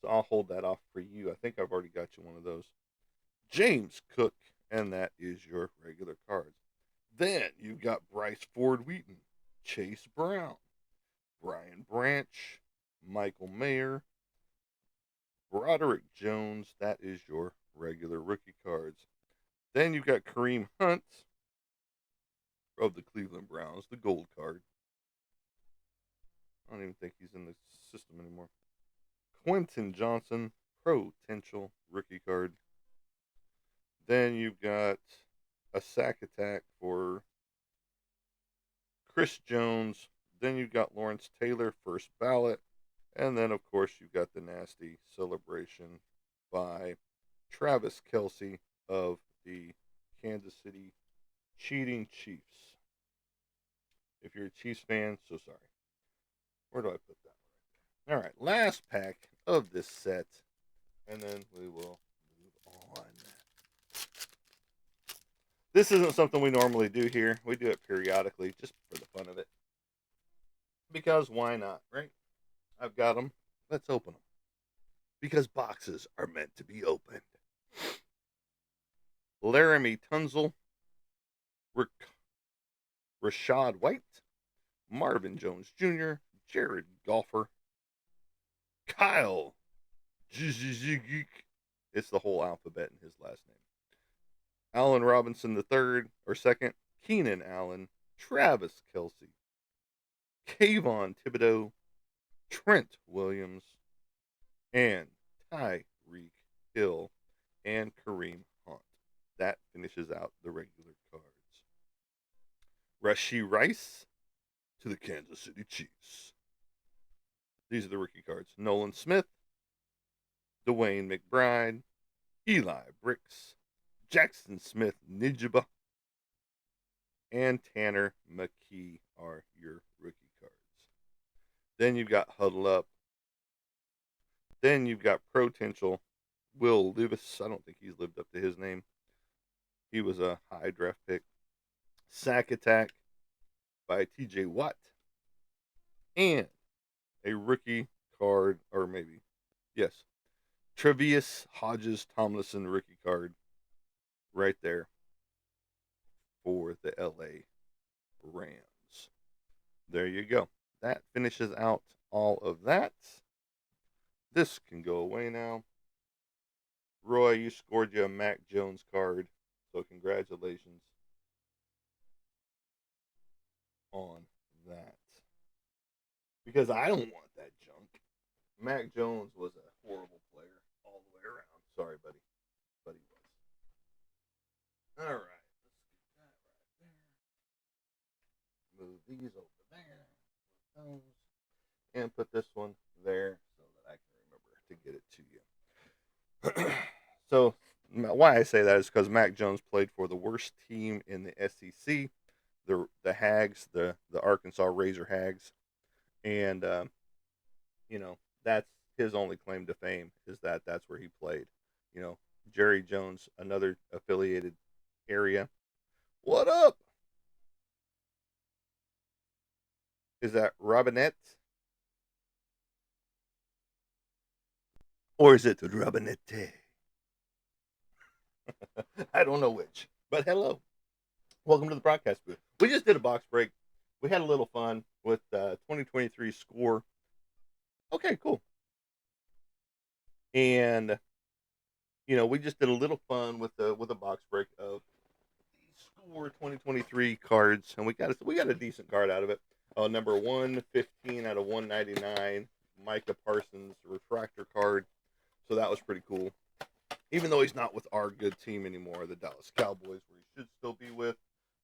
So I'll hold that off for you. I think I've already got you one of those. James Cook, and that is your regular cards. Then you've got Bryce Ford Wheaton, Chase Brown, Brian Branch, Michael Mayer, Broderick Jones. That is your regular rookie cards. Then you've got Kareem Hunt of the Cleveland Browns, the gold card. I don't even think he's in the system anymore. Quentin Johnson, potential rookie card. Then you've got a sack attack for Chris Jones. Then you've got Lawrence Taylor, first ballot. And then, of course, you've got the nasty celebration by Travis Kelce of the Kansas City Cheating Chiefs. If you're a Chiefs fan, so sorry. Where do I put that? All right, last pack of this set, and then we will move on. This isn't something we normally do here. We do it periodically, just for the fun of it. Because why not, right? I've got them. Let's open them. Because boxes are meant to be opened. Laramie Tunzel, Rashad White, Marvin Jones Jr., Jared Golfer, Kyle. It's the whole alphabet in his last name. Allen Robinson the third or second, Keenan Allen, Travis Kelsey, Kayvon Thibodeau, Trent Williams, and Tyreek Hill and Kareem Hunt. That finishes out the regular cards. Rashee Rice to the Kansas City Chiefs. These are the rookie cards. Nolan Smith, Dwayne McBride, Eli Bricks, Jackson Smith Nijaba, and Tanner McKee are your rookie cards. Then you've got Huddle Up. Then you've got Potential Will Levis. I don't think he's lived up to his name. He was a high draft pick. Sack Attack by TJ Watt. And a rookie card, or maybe, yes, Trevius Hodges Tomlinson rookie card right there for the LA Rams. There you go. That finishes out all of that. This can go away now. Roy, you scored you a Mac Jones card, so congratulations on that. Because I don't want that junk. Mac Jones was a horrible player all the way around. Sorry, buddy. But he was. All right. Let's get that right there. Move these over there. Those. And put this one there so that I can remember to get it to you. So, why I say that is because Mac Jones played for the worst team in the SEC, the Hags, the Arkansas Razor Hags, and you know that's his only claim to fame is that that's where he played. You know, Jerry Jones, another affiliated area. What up? Is that Robinette? Or is it Robinette? I don't know which. But hello. Welcome to the broadcast booth. We just did a box break. We had a little fun with 2023 score. Okay, cool. And we just did a little fun with a box break of score 2023 cards, and we got a decent card out of it. Number 115 out of 199, Micah Parsons refractor card. So that was pretty cool. Even though he's not with our good team anymore, the Dallas Cowboys, where he should still be with,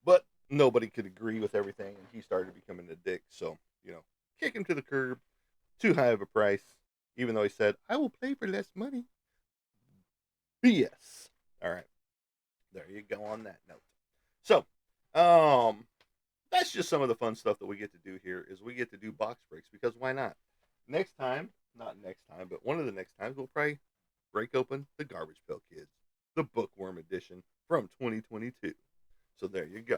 but nobody could agree with everything, and he started becoming a dick. So kick him to the curb. Too high of a price. Even though he said, "I will play for less money." BS. All right. There you go on that note. So, that's just some of the fun stuff that we get to do here is we get to do box breaks because why not? Next time, not next time, but one of the next times we'll probably break open the Garbage Pail Kids, the Bookworm edition from 2022. So there you go.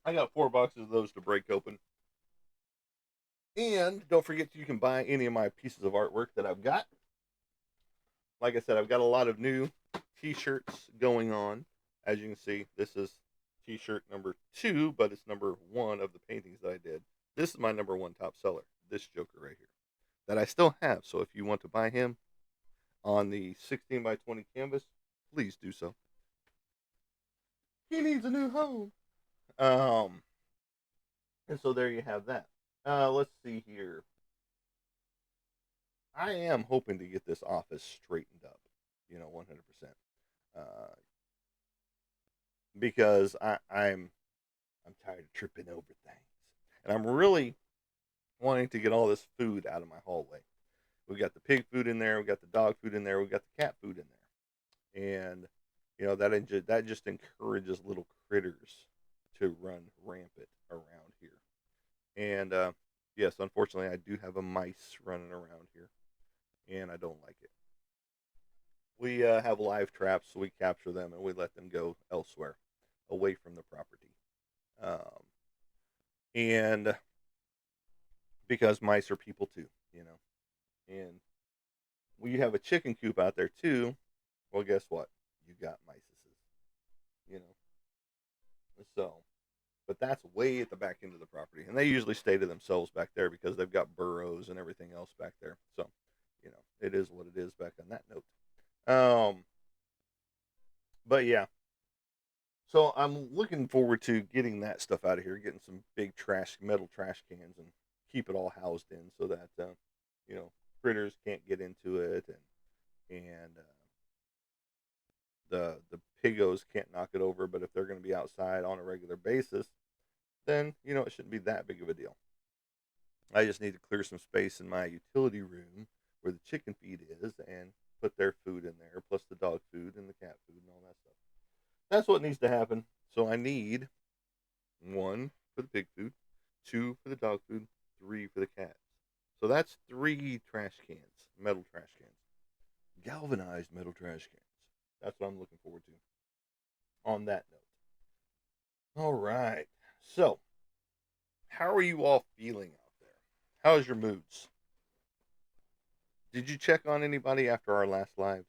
I got 4 boxes of those to break open. And don't forget you can buy any of my pieces of artwork that I've got. Like I said, I've got a lot of new t-shirts going on. As you can see, this is t-shirt number 2, but it's number 1 of the paintings that I did. This is my number 1 top seller, this Joker right here, that I still have. So if you want to buy him on the 16 by 20 canvas, please do so. He needs a new home. And so there you have that. Let's see here. I am hoping to get this office straightened up, 100%. Because I'm tired of tripping over things, and I'm really wanting to get all this food out of my hallway. We got the pig food in there, we got the dog food in there, we got the cat food in there, and that just encourages little critters to run rampant around here. And yes, unfortunately, I do have a mice running around here, and I don't like it. We have live traps, so we capture them and we let them go elsewhere, away from the property. And because mice are people too, and when you have a chicken coop out there too, well, guess what? You got mice, you know. So, but that's way at the back end of the property, and they usually stay to themselves back there because they've got burrows and everything else back there. So, it is what it is back on that note. But yeah, So I'm looking forward to getting that stuff out of here, getting some big metal trash cans, and keep it all housed in so that you know critters can't get into it, and the piggos can't knock it over. But if they're going to be outside on a regular basis, then it shouldn't be that big of a deal. I just need to clear some space in my utility room where the chicken feed is and put their food in there, plus the dog food and the cat food and all that stuff. That's what needs to happen. So I need one for the pig food, two for the dog food, three for the cats. So that's three trash cans, metal trash cans, galvanized metal trash cans. That's what I'm looking forward to on that note. All right. So, how are you all feeling out there? How's your moods? Did you check on anybody after our last lives?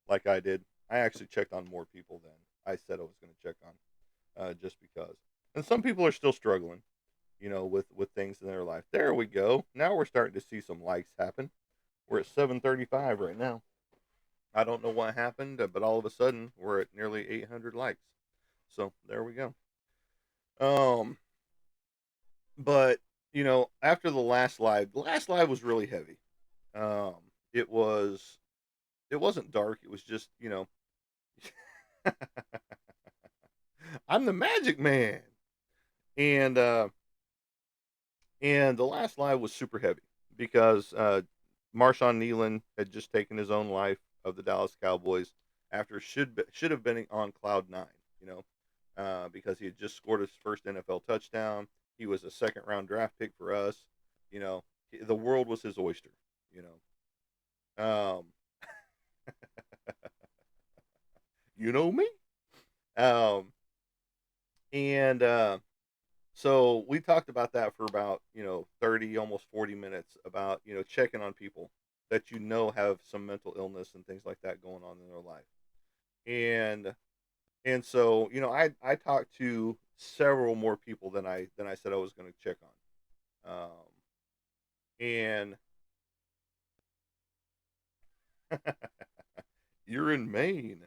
Like I did. I actually checked on more people than I said I was going to check on, just because. And some people are still struggling, with things in their life. There we go. Now we're starting to see some likes happen. We're at 735 right now. I don't know what happened, but all of a sudden we're at nearly 800 likes. So there we go. Um, but after the last live was really heavy. Um, it was. It wasn't dark. It was just I'm the magic man, and the last live was super heavy because Marshawn Nealon had just taken his own life of the Dallas Cowboys after should have been on cloud nine, because he had just scored his first NFL touchdown. He was a second round draft pick for us. You know, the world was his oyster. You um, you know me. Um, and So we talked about that for about 30, almost 40 minutes about checking on people that have some mental illness and things like that going on in their life, and so I talked to several more people than I said I was going to check on, and you're in Maine.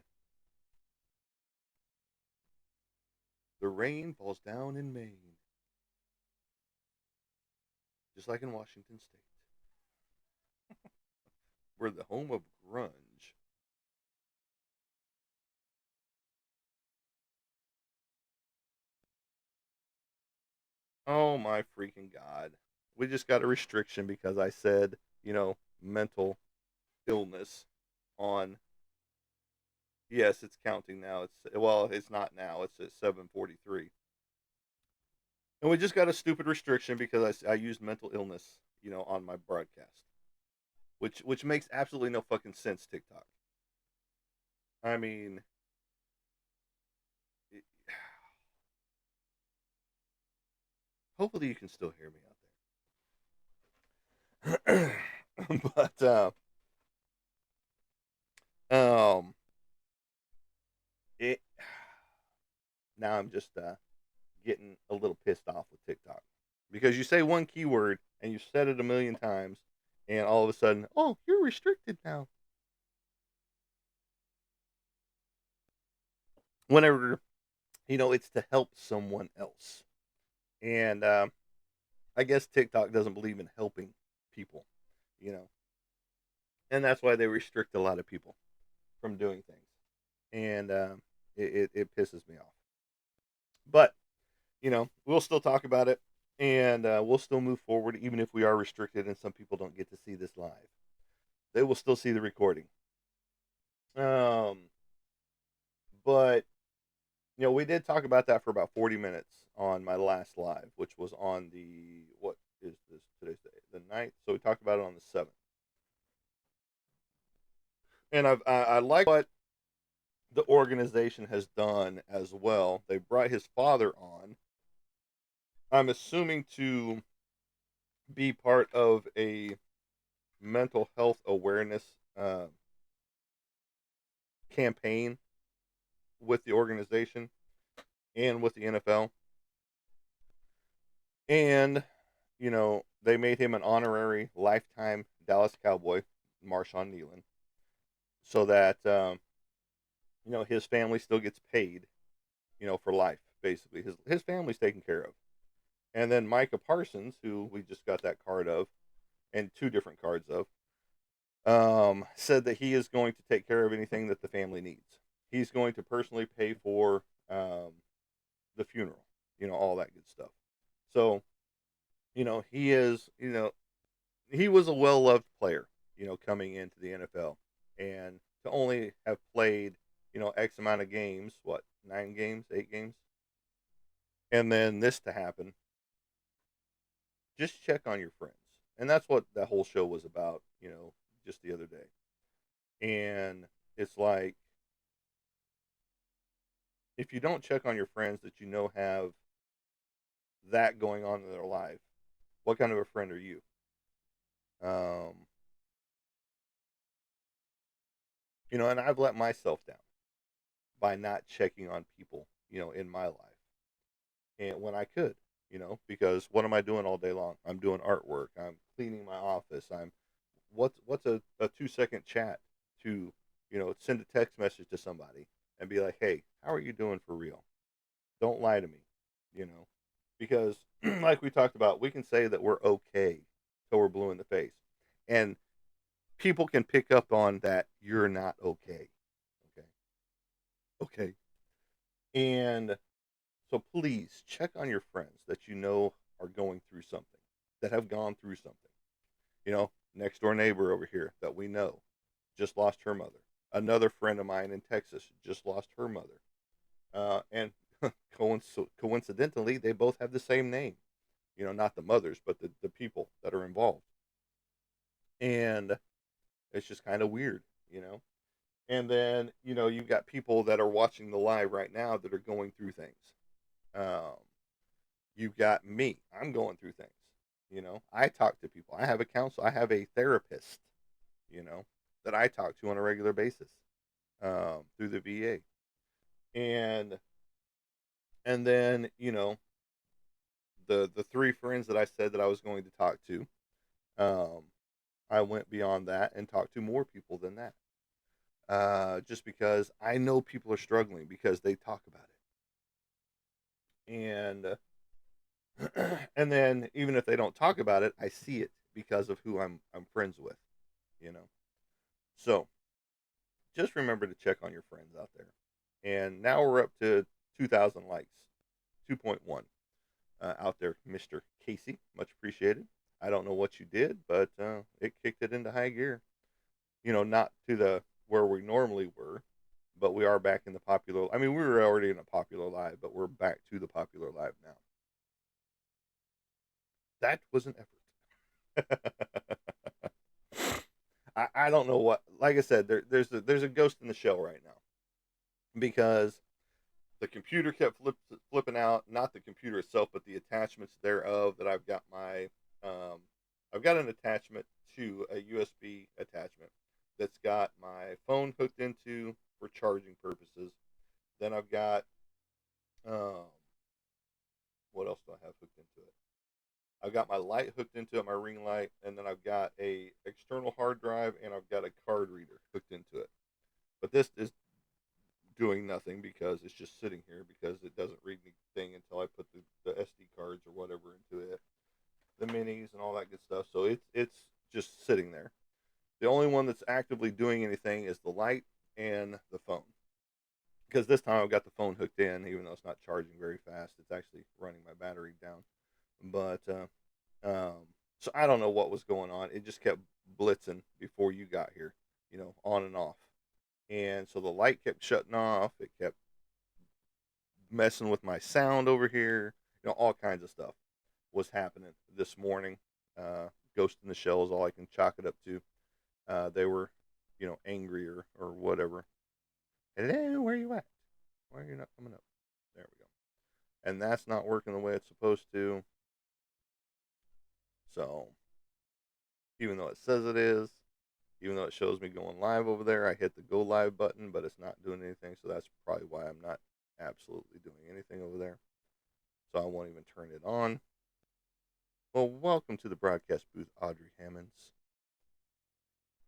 The rain falls down in Maine, just like in Washington State. We're the home of grunge. Oh my freaking god. We just got a restriction because I said, mental illness on. Yes, it's counting now. It's not now. It's at 7:43. And we just got a stupid restriction because I used mental illness, on my broadcast, which makes absolutely no fucking sense, TikTok. I mean, it, hopefully you can still hear me out there. But um it now I'm just getting a little pissed off with TikTok because you say one keyword and you said it a million times, and all of a sudden, oh, you're restricted now. Whenever it's to help someone else, and I guess TikTok doesn't believe in helping people, you know, and that's why they restrict a lot of people from doing things, and it pisses me off. But we'll still talk about it, and we'll still move forward, even if we are restricted and some people don't get to see this live. They will still see the recording. Um, but we did talk about that for about 40 minutes on my last live, which was on the what is this today's day, the ninth. So we talked about it on the 7th, and I like what the organization has done as well. They brought his father on. I'm assuming to be part of a mental health awareness campaign with the organization and with the NFL. And, they made him an honorary lifetime Dallas Cowboy, Marshawn Nealon, so that, his family still gets paid, for life, basically. His family's taken care of. And then Micah Parsons, who we just got that card of, and two different cards of, said that he is going to take care of anything that the family needs. He's going to personally pay for the funeral, all that good stuff. So, he is, he was a well loved player, coming into the NFL. And to only have played, X amount of games, what, 9 games, 8 games? And then this to happen, just check on your friends. And that's what that whole show was about, just the other day. And it's like, if you don't check on your friends that have that going on in their life, what kind of a friend are you? Um, and I've let myself down by not checking on people, in my life. And when I could, because what am I doing all day long? I'm doing artwork. I'm cleaning my office. What's a 2 second chat to, send a text message to somebody and be like, hey, how are you doing for real? Don't lie to me, you know, because like we talked about, we can say that we're okay till we're blue in the face. And people can pick up on that you're not okay. Okay. Okay. And so please check on your friends that are going through something, that have gone through something. Next door neighbor over here that we know just lost her mother. Another friend of mine in Texas just lost her mother. And coincidentally, they both have the same name. Not the mothers, but the people that are involved. And it's just kind of weird. And then, you've got people that are watching the live right now that are going through things. Um, you've got me. I'm going through things. I talk to people. I have a counselor. I have a therapist, you know, that I talk to on a regular basis through the VA. And then, the three friends that I said that I was going to talk to, um, I went beyond that and talked to more people than that. Just because I know people are struggling because they talk about it. And then even if they don't talk about it, I see it because of who I'm friends with, you know. So just remember to check on your friends out there. And now we're up to 2,000 likes, 2.1 out there, Mr. Casey. Much appreciated. I don't know what you did, but it kicked it into high gear. Not to the where we normally were, but we are back in the popular. I mean, we were already in a popular live, but we're back to the popular live now. That was an effort. I don't know what. Like I said, there's a ghost in the shell right now because the computer kept flipping out. Not the computer itself, but the attachments thereof. That um, I've got an attachment to a USB attachment that's got my phone hooked into for charging purposes. Then I've got um, what else do I have hooked into it? I've got my light hooked into it, my ring light, and then I've got a external hard drive and I've got a card reader hooked into it. But this is doing nothing because it's just sitting here because it doesn't read anything until I put the SD cards or whatever into it, the minis and all that good stuff. So it's just sitting there. The only one that's actively doing anything is the light and the phone. Because this time I've got the phone hooked in, even though it's not charging very fast. It's actually running my battery down. But so I don't know what was going on. It just kept blitzing before you got here, on and off. And so the light kept shutting off. It kept messing with my sound over here. All kinds of stuff was happening this morning. Ghost in the shell is all I can chalk it up to. They were, angry or whatever. Hello, where are you at? Why are you not coming up? There we go. And that's not working the way it's supposed to. So, even though it says it is, even though it shows me going live over there, I hit the go live button, but it's not doing anything. So that's probably why I'm not absolutely doing anything over there. So I won't even turn it on. Well, welcome to the broadcast booth, Audrey Hammonds.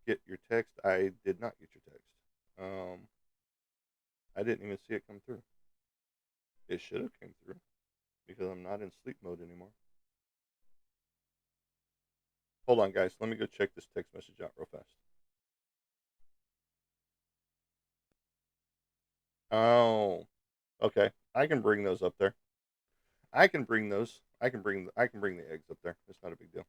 Get your text. I did not get your text. I didn't even see it come through. It should have came through because I'm not in sleep mode anymore. Hold on, guys. Let me go check this text message out real fast. Oh, okay. I can bring those up there. I can bring those. I can bring the eggs up there. It's not a big deal.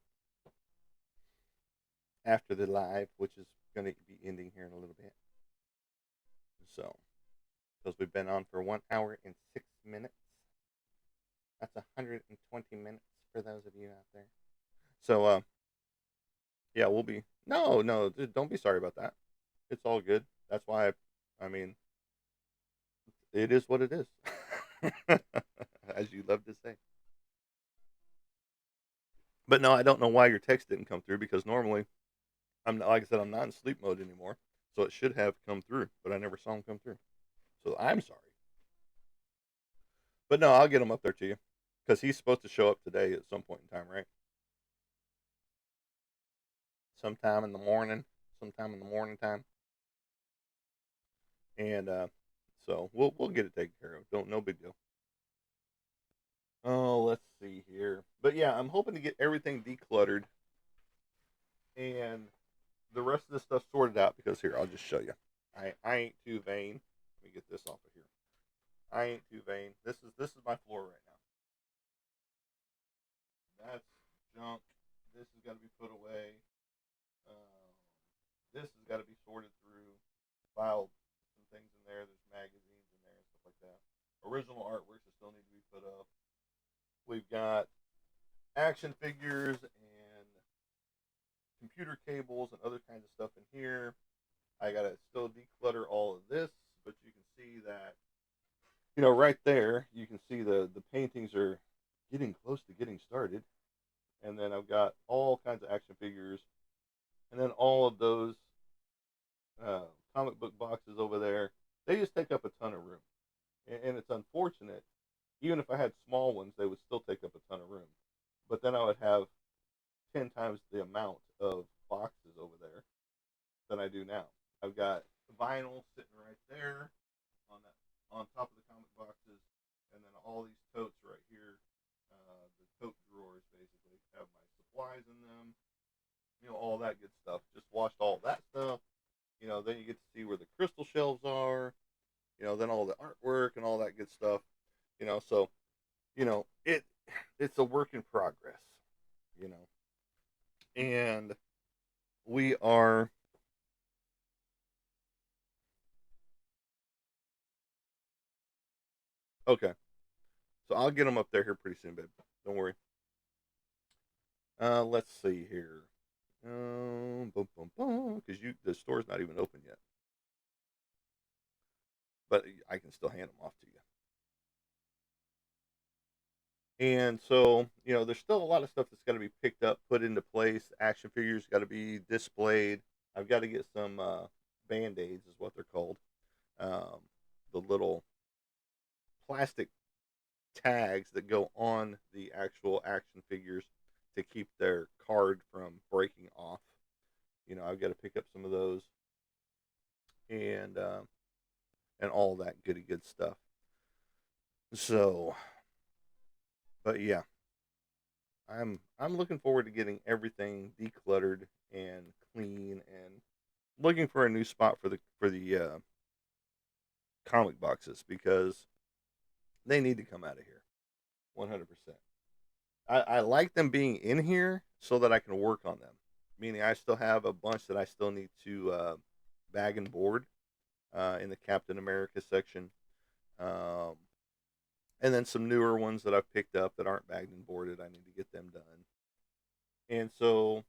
After the live, which is going to be ending here in a little bit. So, because we've been on for 1 hour and 6 minutes. That's 120 minutes for those of you out there. So, yeah, we'll be. No, no, don't be sorry about that. It's all good. That's why I mean, it is what it is, as you love to say. But no, I don't know why your text didn't come through because normally I'm not, like I said, I'm not in sleep mode anymore, so it should have come through, but I never saw them come through. So I'm sorry. But no, I'll get him up there to you because he's supposed to show up today at some point in time, right? Sometime in the morning, sometime in the morning time, and so we'll get it taken care of. Don't no big deal. Oh, let's see here. But yeah, I'm hoping to get everything decluttered and the rest of this stuff sorted out because here, I'll just show you. I ain't too vain. Let me get this off of here. I ain't too vain. This is my floor right now. That's junk. This has got to be put away. Um, this has got to be sorted through. Filed some things in there. There's magazines in there and stuff like that. Original artworks that still need to be put up. We've got action figures and computer cables and other kinds of stuff in here. I gotta still declutter all of this, but you can see that right there. You can see the paintings are getting close to getting started, and then I've got all kinds of action figures, and then all of those uh, comic book boxes over there. They just take up a ton of room, and it's unfortunate. Even if I had small ones, they would still take up a ton of room. But then I would have 10 times the amount of boxes over there than I do now. I've got vinyl sitting right there on top of the comic boxes, and then all these totes right here, the tote drawers basically have my supplies in them. All that good stuff. Just washed all that stuff. Then you get to see where the crystal shelves are. Then all the artwork and all that good stuff. So it's a work in progress. You know, and we are okay. So I'll get them up there here pretty soon, babe. Don't worry. Let's see here. Boom, boom, boom. Because the store's not even open yet, but I can still hand them off to you. And so, there's still a lot of stuff that's got to be picked up, put into place. Action figures got to be displayed. I've got to get some band aids, is what they're called. Um, the little plastic tags that go on the actual action figures to keep their card from breaking off. I've got to pick up some of those and and all that goody good stuff. So, but yeah, I'm looking forward to getting everything decluttered and clean and looking for a new spot for the comic boxes because they need to come out of here 100%. I like them being in here so that I can work on them. Meaning, I still have a bunch that I still need to bag and board in the Captain America section, um, and then some newer ones that I've picked up that aren't bagged and boarded. I need to get them done, and so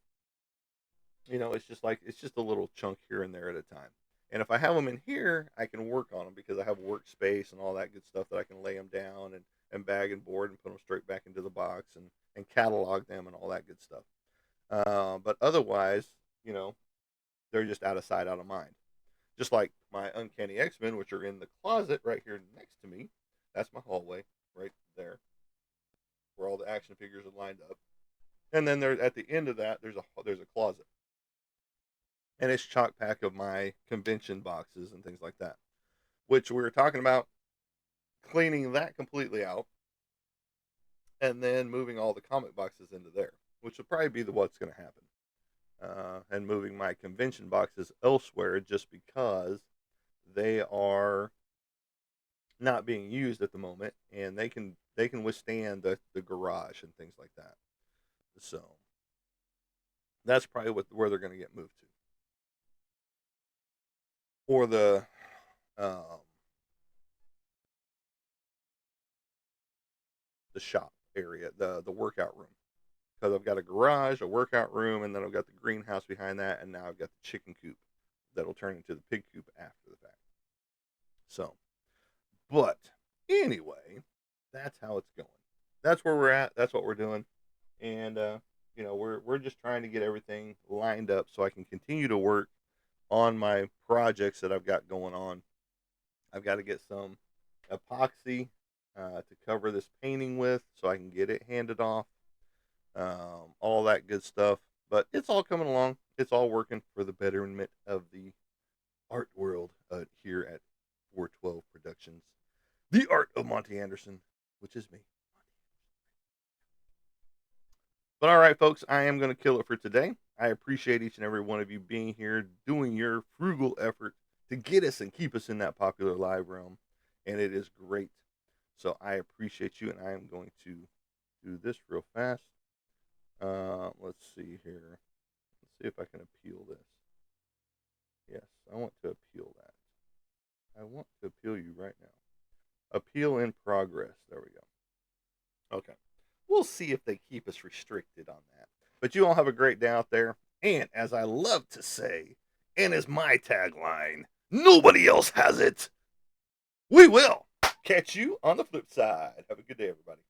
it's just a little chunk here and there at a time. And if I have them in here, I can work on them because I have workspace and all that good stuff that I can lay them down and bag and board and put them straight back into the box and catalog them and all that good stuff. But otherwise, you know, they're just out of sight, out of mind. Just like my Uncanny X-Men, which are in the closet right here next to me. That's my hallway right there, where all the action figures are lined up. And then there, at the end of that, there's a closet, and it's chock pack of my convention boxes and things like that. Which we were talking about cleaning that completely out, and then moving all the comic boxes into there, which will probably be what's going to happen. And moving my convention boxes elsewhere just because they are not being used at the moment, and they can withstand the garage and things like that. So that's probably where they're going to get moved to, or um, the shop area, the workout room. Because I've got a garage, a workout room, and then I've got the greenhouse behind that, and now I've got the chicken coop that'll turn into the pig coop after the fact. So, but anyway, that's how it's going. That's where we're at. That's what we're doing, and we're just trying to get everything lined up so I can continue to work on my projects that I've got going on. I've got to get some epoxy to cover this painting with, so I can get it handed off. All that good stuff. But it's all coming along. It's all working for the betterment of the art world here at 412 Productions. The art of Monty Anderson, which is me. But all right, folks, I am going to kill it for today. I appreciate each and every one of you being here, doing your frugal effort to get us and keep us in that popular live realm. And it is great. So I appreciate you, and I am going to do this real fast. Let's see here. Let's see if I can appeal this. Yes, I want to appeal that. I want to appeal you right now. Appeal in progress. There we go. Okay. We'll see if they keep us restricted on that. But you all have a great day out there. And as I love to say, and as my tagline, nobody else has it. We will catch you on the flip side. Have a good day, everybody.